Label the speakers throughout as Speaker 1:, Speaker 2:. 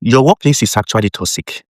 Speaker 1: Your workplace is actually toxic.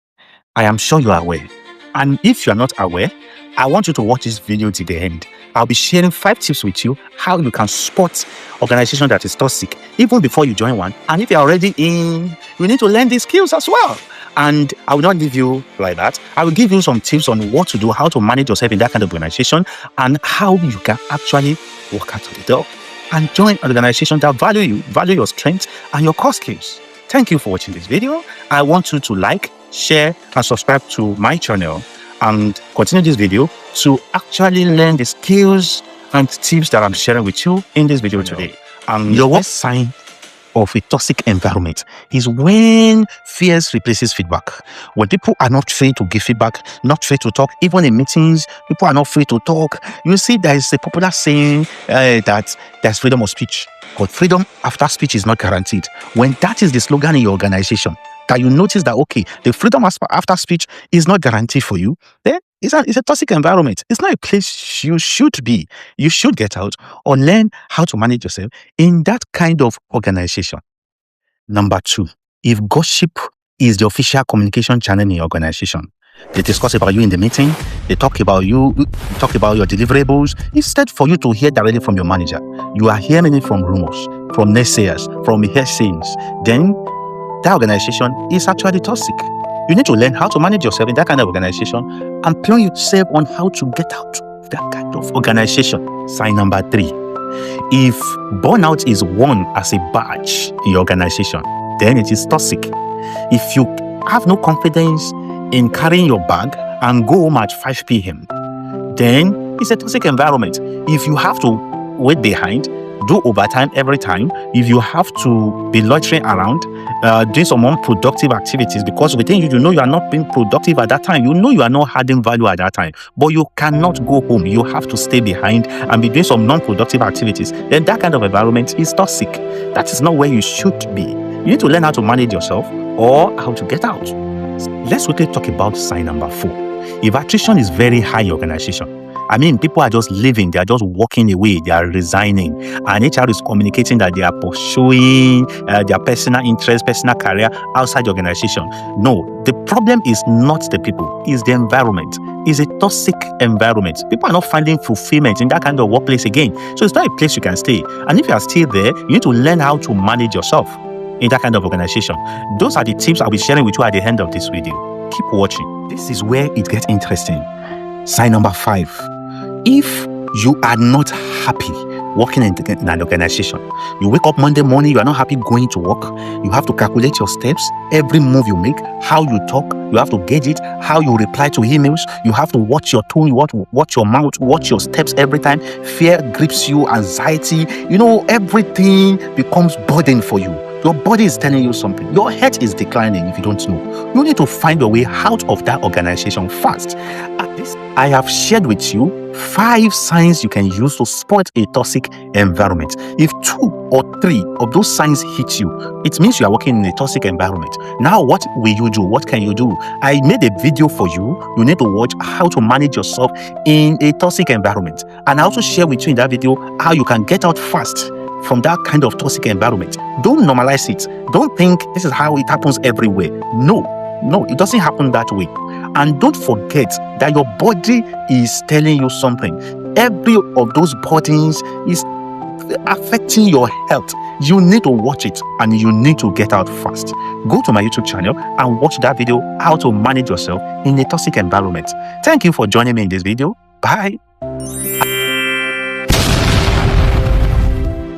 Speaker 1: I am sure you are aware. And if you are not aware, I want you to watch this video to the end. I'll be sharing 5 tips with you how you can spot organization that is toxic even before you join one. And if you're already in, you need to learn these skills as well. And I will not leave you like that. I will give you some tips on what to do, how to manage yourself in that kind of organization, and how you can actually walk out of the door and join an organization that value you, value your strengths and your core skills. Thank you for watching this video. I want you to like, share, and subscribe to my channel and continue this video to actually learn the skills and tips that I'm sharing with you in this video today. Your worst sign of a toxic environment is when fears replaces feedback. When people are not free to give feedback, not free to talk, even in meetings, people are not free to talk. You see, there is a popular saying that there's freedom of speech, but freedom after speech is not guaranteed. When that is the slogan in your organization, that you notice that, okay, the freedom after speech is not guaranteed for you, then it's a toxic environment. It's not a place you should be. You should get out or learn how to manage yourself in that kind of organization. Number 2, if gossip is the official communication channel in your organization, they discuss about you in the meeting, they talk about you, talk about your deliverables. Instead for you to hear directly from your manager, you are hearing it from rumors, from naysayers, from hearsayings. Then that organization is actually toxic. You need to learn how to manage yourself in that kind of organization and plan yourself on how to get out of that kind of organization. Sign number 3. If burnout is worn as a badge in your organization, then it is toxic. If you have no confidence in carrying your bag and go home at 5 p.m., then it's a toxic environment. If you have to wait behind, do overtime every time, if you have to be loitering around, doing some unproductive activities, because within you, you know you are not being productive at that time, you know you are not adding value at that time, but you cannot go home, you have to stay behind and be doing some non-productive activities, then that kind of environment is toxic. That is not where you should be. You need to learn how to manage yourself or how to get out. Let's quickly talk about sign number 4. If attrition is very high in your organization, I mean, people are just leaving, they are just walking away, they are resigning, and HR is communicating that they are pursuing their personal interest, personal career outside the organization. No, the problem is not the people, it's the environment. It's a toxic environment. People are not finding fulfillment in that kind of workplace again. So it's not a place you can stay. And if you are still there, you need to learn how to manage yourself in that kind of organization. Those are the tips I'll be sharing with you at the end of this video. Keep watching. This is where it gets interesting. Sign number 5. If you are not happy working in an organization, you wake up Monday morning, you are not happy going to work, you have to calculate your steps, every move you make, how you talk, you have to gauge it, how you reply to emails, you have to watch your tone, watch your mouth, watch your steps every time. Fear grips you, anxiety, everything becomes burden for you. Your body is telling you something. Your health is declining if you don't know. You need to find your way out of that organization fast. At this, I have shared with you 5 signs you can use to spot a toxic environment. If 2 or 3 of those signs hit you, it means you are working in a toxic environment. Now, what will you do? What can you do? I made a video for you. You need to watch how to manage yourself in a toxic environment. And I also share with you in that video how you can get out fast from that kind of toxic environment. Don't normalize it. Don't think this is how it happens everywhere. No, it doesn't happen that way. And don't forget that your body is telling you something. Every of those burdens is affecting your health. You need to watch it and you need to get out fast. Go to my YouTube channel and watch that video, how to manage yourself in a toxic environment. Thank you for joining me in this video. Bye.